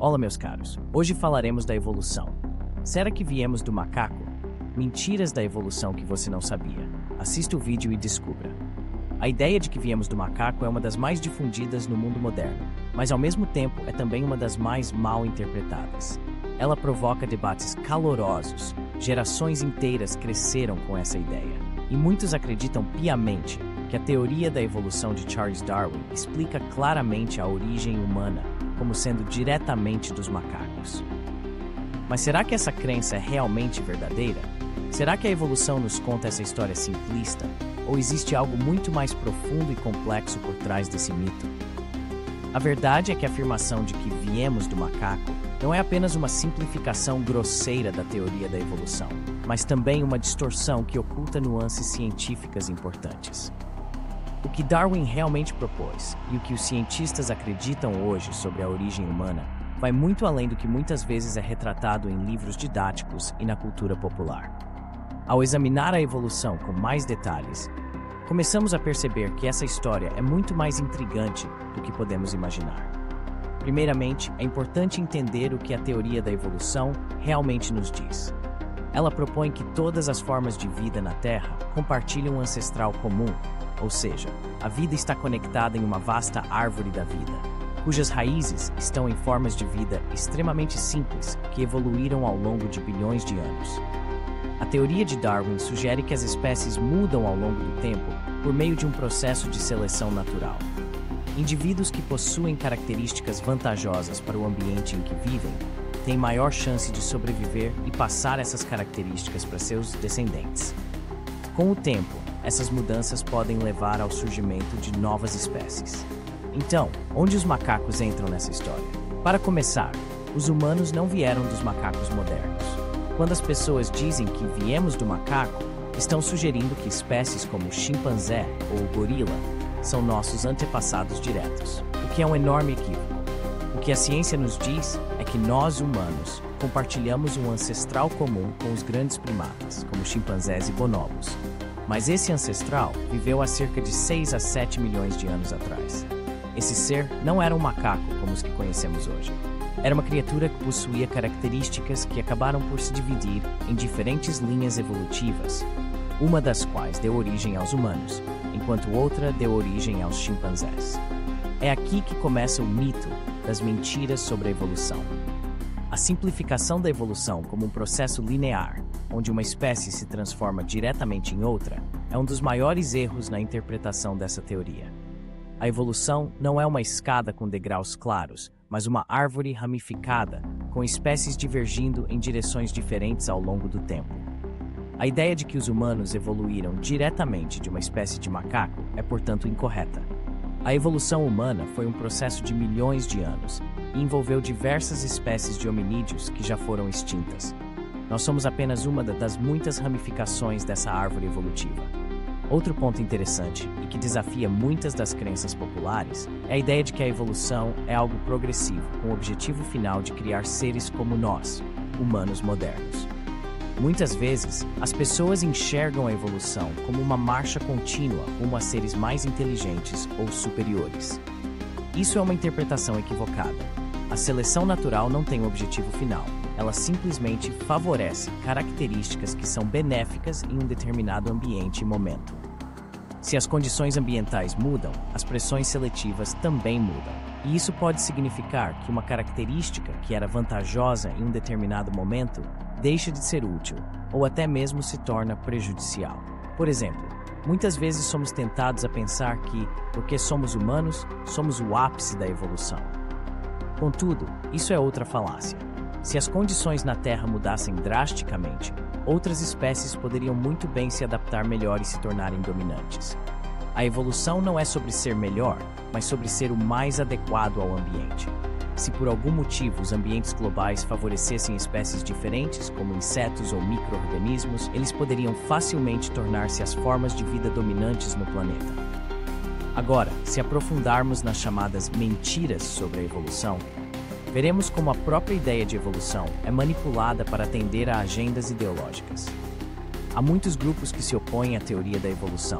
Olá, meus caros. Hoje falaremos da evolução. Será que viemos do macaco? Mentiras da evolução que você não sabia. Assista o vídeo e descubra. A ideia de que viemos do macaco é uma das mais difundidas no mundo moderno, mas ao mesmo tempo é também uma das mais mal interpretadas. Ela provoca debates calorosos. Gerações inteiras cresceram com essa ideia. E muitos acreditam piamente que a teoria da evolução de Charles Darwin explica claramente a origem humana como sendo diretamente dos macacos. Mas será que essa crença é realmente verdadeira? Será que a evolução nos conta essa história simplista? Ou existe algo muito mais profundo e complexo por trás desse mito? A verdade é que a afirmação de que viemos do macaco não é apenas uma simplificação grosseira da teoria da evolução, mas também uma distorção que oculta nuances científicas importantes. O que Darwin realmente propôs e o que os cientistas acreditam hoje sobre a origem humana vai muito além do que muitas vezes é retratado em livros didáticos e na cultura popular. Ao examinar a evolução com mais detalhes, começamos a perceber que essa história é muito mais intrigante do que podemos imaginar. Primeiramente, é importante entender o que a teoria da evolução realmente nos diz. Ela propõe que todas as formas de vida na Terra compartilham um ancestral comum, ou seja, a vida está conectada em uma vasta árvore da vida, cujas raízes estão em formas de vida extremamente simples que evoluíram ao longo de bilhões de anos. A teoria de Darwin sugere que as espécies mudam ao longo do tempo por meio de um processo de seleção natural. Indivíduos que possuem características vantajosas para o ambiente em que vivem têm maior chance de sobreviver e passar essas características para seus descendentes. Com o tempo, essas mudanças podem levar ao surgimento de novas espécies. Então, onde os macacos entram nessa história? Para começar, os humanos não vieram dos macacos modernos. Quando as pessoas dizem que viemos do macaco, estão sugerindo que espécies como o chimpanzé ou o gorila são nossos antepassados diretos, o que é um enorme equívoco. O que a ciência nos diz é que nós, humanos, compartilhamos um ancestral comum com os grandes primatas, como chimpanzés e bonobos. Mas esse ancestral viveu há cerca de 6 a 7 milhões de anos atrás. Esse ser não era um macaco como os que conhecemos hoje. Era uma criatura que possuía características que acabaram por se dividir em diferentes linhas evolutivas, uma das quais deu origem aos humanos, enquanto outra deu origem aos chimpanzés. É aqui que começa o mito das mentiras sobre a evolução. A simplificação da evolução como um processo linear, onde uma espécie se transforma diretamente em outra, é um dos maiores erros na interpretação dessa teoria. A evolução não é uma escada com degraus claros, mas uma árvore ramificada, com espécies divergindo em direções diferentes ao longo do tempo. A ideia de que os humanos evoluíram diretamente de uma espécie de macaco é, portanto, incorreta. A evolução humana foi um processo de milhões de anos e envolveu diversas espécies de hominídeos que já foram extintas. Nós somos apenas uma das muitas ramificações dessa árvore evolutiva. Outro ponto interessante, e que desafia muitas das crenças populares, é a ideia de que a evolução é algo progressivo, com o objetivo final de criar seres como nós, humanos modernos. Muitas vezes, as pessoas enxergam a evolução como uma marcha contínua rumo a seres mais inteligentes ou superiores. Isso é uma interpretação equivocada. A seleção natural não tem um objetivo final. Ela simplesmente favorece características que são benéficas em um determinado ambiente e momento. Se as condições ambientais mudam, as pressões seletivas também mudam. E isso pode significar que uma característica que era vantajosa em um determinado momento deixa de ser útil, ou até mesmo se torna prejudicial. Por exemplo, muitas vezes somos tentados a pensar que, porque somos humanos, somos o ápice da evolução. Contudo, isso é outra falácia. Se as condições na Terra mudassem drasticamente, outras espécies poderiam muito bem se adaptar melhor e se tornarem dominantes. A evolução não é sobre ser melhor, mas sobre ser o mais adequado ao ambiente. Se por algum motivo os ambientes globais favorecessem espécies diferentes, como insetos ou micro-organismos, eles poderiam facilmente tornar-se as formas de vida dominantes no planeta. Agora, se aprofundarmos nas chamadas mentiras sobre a evolução, veremos como a própria ideia de evolução é manipulada para atender a agendas ideológicas. Há muitos grupos que se opõem à teoria da evolução,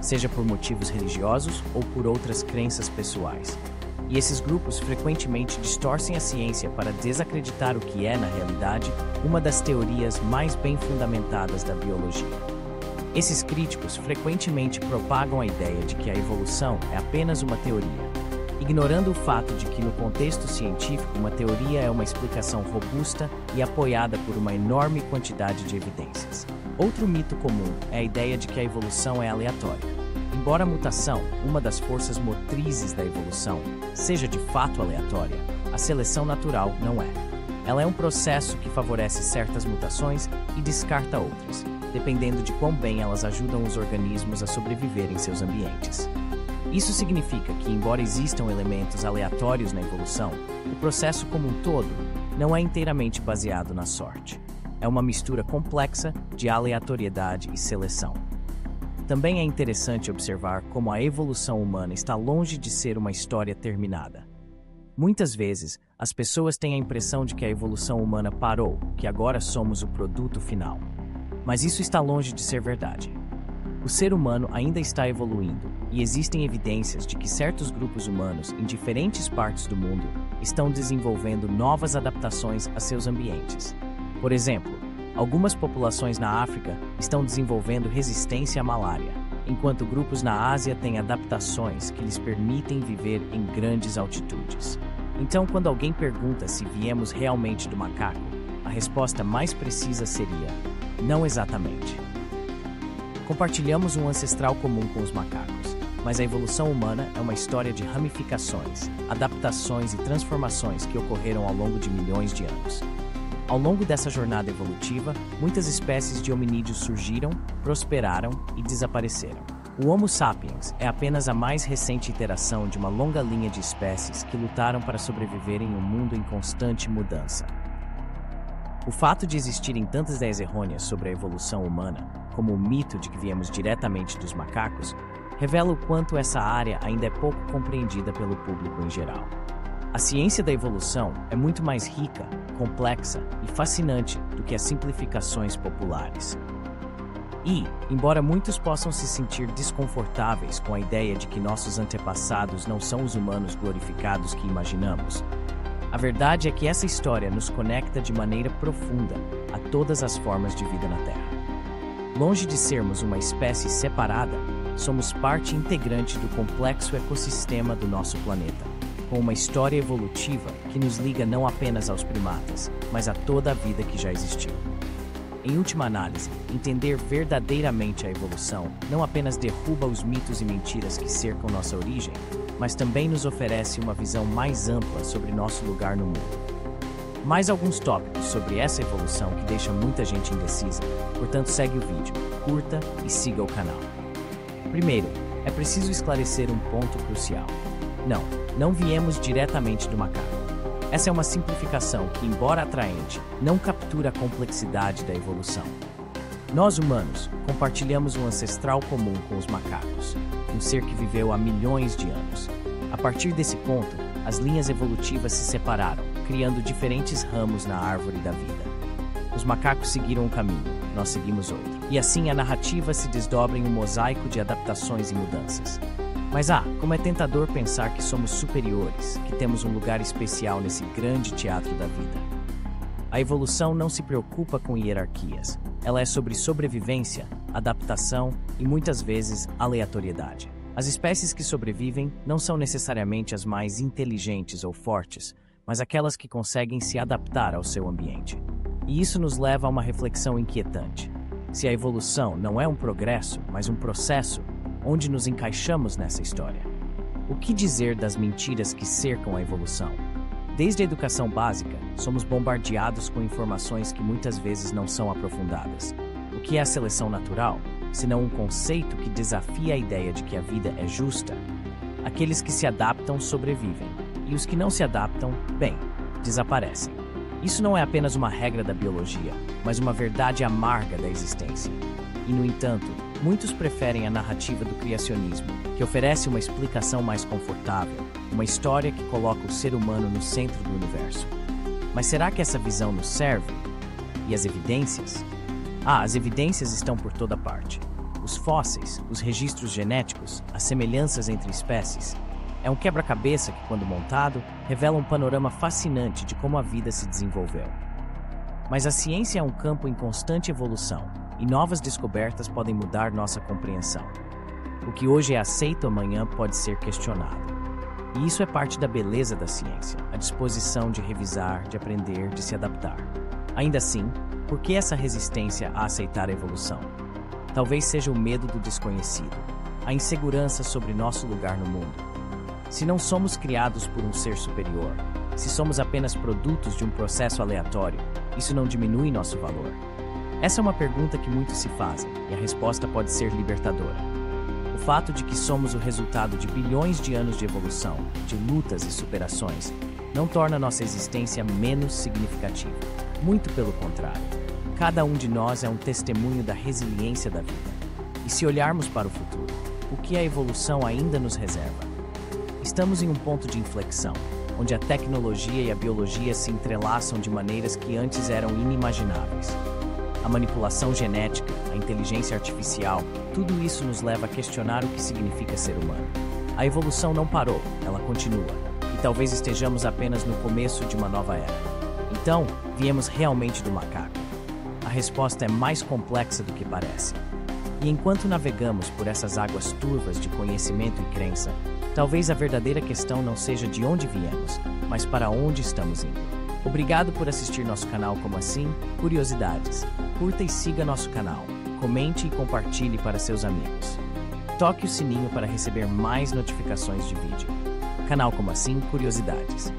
seja por motivos religiosos ou por outras crenças pessoais. E esses grupos frequentemente distorcem a ciência para desacreditar o que é, na realidade, uma das teorias mais bem fundamentadas da biologia. Esses críticos frequentemente propagam a ideia de que a evolução é apenas uma teoria, ignorando o fato de que, no contexto científico, uma teoria é uma explicação robusta e apoiada por uma enorme quantidade de evidências. Outro mito comum é a ideia de que a evolução é aleatória. Embora a mutação, uma das forças motrizes da evolução, seja de fato aleatória, a seleção natural não é. Ela é um processo que favorece certas mutações e descarta outras, dependendo de quão bem elas ajudam os organismos a sobreviver em seus ambientes. Isso significa que, embora existam elementos aleatórios na evolução, o processo como um todo não é inteiramente baseado na sorte. É uma mistura complexa de aleatoriedade e seleção. Também é interessante observar como a evolução humana está longe de ser uma história terminada. Muitas vezes, as pessoas têm a impressão de que a evolução humana parou, que agora somos o produto final. Mas isso está longe de ser verdade. O ser humano ainda está evoluindo, e existem evidências de que certos grupos humanos em diferentes partes do mundo estão desenvolvendo novas adaptações a seus ambientes. Por exemplo, algumas populações na África estão desenvolvendo resistência à malária, enquanto grupos na Ásia têm adaptações que lhes permitem viver em grandes altitudes. Então, quando alguém pergunta se viemos realmente do macaco, a resposta mais precisa seria: não exatamente. Compartilhamos um ancestral comum com os macacos, mas a evolução humana é uma história de ramificações, adaptações e transformações que ocorreram ao longo de milhões de anos. Ao longo dessa jornada evolutiva, muitas espécies de hominídeos surgiram, prosperaram e desapareceram. O Homo sapiens é apenas a mais recente iteração de uma longa linha de espécies que lutaram para sobreviver em um mundo em constante mudança. O fato de existirem tantas ideias errôneas sobre a evolução humana, como o mito de que viemos diretamente dos macacos, revela o quanto essa área ainda é pouco compreendida pelo público em geral. A ciência da evolução é muito mais rica, complexa e fascinante do que as simplificações populares. E, embora muitos possam se sentir desconfortáveis com a ideia de que nossos antepassados não são os humanos glorificados que imaginamos, a verdade é que essa história nos conecta de maneira profunda a todas as formas de vida na Terra. Longe de sermos uma espécie separada, somos parte integrante do complexo ecossistema do nosso planeta, com uma história evolutiva que nos liga não apenas aos primatas, mas a toda a vida que já existiu. Em última análise, entender verdadeiramente a evolução não apenas derruba os mitos e mentiras que cercam nossa origem, mas também nos oferece uma visão mais ampla sobre nosso lugar no mundo. Mais alguns tópicos sobre essa evolução que deixam muita gente indecisa, portanto segue o vídeo, curta e siga o canal. Primeiro, é preciso esclarecer um ponto crucial. Não viemos diretamente do macaco. Essa é uma simplificação que, embora atraente, não captura a complexidade da evolução. Nós, humanos, compartilhamos um ancestral comum com os macacos, um ser que viveu há milhões de anos. A partir desse ponto, as linhas evolutivas se separaram, criando diferentes ramos na árvore da vida. Os macacos seguiram um caminho, nós seguimos outro. E assim a narrativa se desdobra em um mosaico de adaptações e mudanças. Mas como é tentador pensar que somos superiores, que temos um lugar especial nesse grande teatro da vida. A evolução não se preocupa com hierarquias. Ela é sobre sobrevivência, adaptação e, muitas vezes, aleatoriedade. As espécies que sobrevivem não são necessariamente as mais inteligentes ou fortes, mas aquelas que conseguem se adaptar ao seu ambiente. E isso nos leva a uma reflexão inquietante. Se a evolução não é um progresso, mas um processo, onde nos encaixamos nessa história? O que dizer das mentiras que cercam a evolução? Desde a educação básica, somos bombardeados com informações que muitas vezes não são aprofundadas. O que é a seleção natural, senão um conceito que desafia a ideia de que a vida é justa? Aqueles que se adaptam sobrevivem, e os que não se adaptam, desaparecem. Isso não é apenas uma regra da biologia, mas uma verdade amarga da existência. E, no entanto, muitos preferem a narrativa do criacionismo, que oferece uma explicação mais confortável, uma história que coloca o ser humano no centro do universo. Mas será que essa visão nos serve? E as evidências? As evidências estão por toda parte. Os fósseis, os registros genéticos, as semelhanças entre espécies. É um quebra-cabeça que, quando montado, revela um panorama fascinante de como a vida se desenvolveu. Mas a ciência é um campo em constante evolução, e novas descobertas podem mudar nossa compreensão. O que hoje é aceito amanhã pode ser questionado. E isso é parte da beleza da ciência, a disposição de revisar, de aprender, de se adaptar. Ainda assim, por que essa resistência a aceitar a evolução? Talvez seja o medo do desconhecido, a insegurança sobre nosso lugar no mundo. Se não somos criados por um ser superior, se somos apenas produtos de um processo aleatório, isso não diminui nosso valor? Essa é uma pergunta que muitos se fazem, e a resposta pode ser libertadora. O fato de que somos o resultado de bilhões de anos de evolução, de lutas e superações, não torna nossa existência menos significativa. Muito pelo contrário. Cada um de nós é um testemunho da resiliência da vida. E se olharmos para o futuro, o que a evolução ainda nos reserva? Estamos em um ponto de inflexão, onde a tecnologia e a biologia se entrelaçam de maneiras que antes eram inimagináveis. A manipulação genética, a inteligência artificial, tudo isso nos leva a questionar o que significa ser humano. A evolução não parou, ela continua, e talvez estejamos apenas no começo de uma nova era. Então, viemos realmente do macaco? A resposta é mais complexa do que parece. E enquanto navegamos por essas águas turvas de conhecimento e crença, talvez a verdadeira questão não seja de onde viemos, mas para onde estamos indo. Obrigado por assistir nosso canal Como Assim? Curiosidades. Curta e siga nosso canal. Comente e compartilhe para seus amigos. Toque o sininho para receber mais notificações de vídeo. Canal Como Assim? Curiosidades.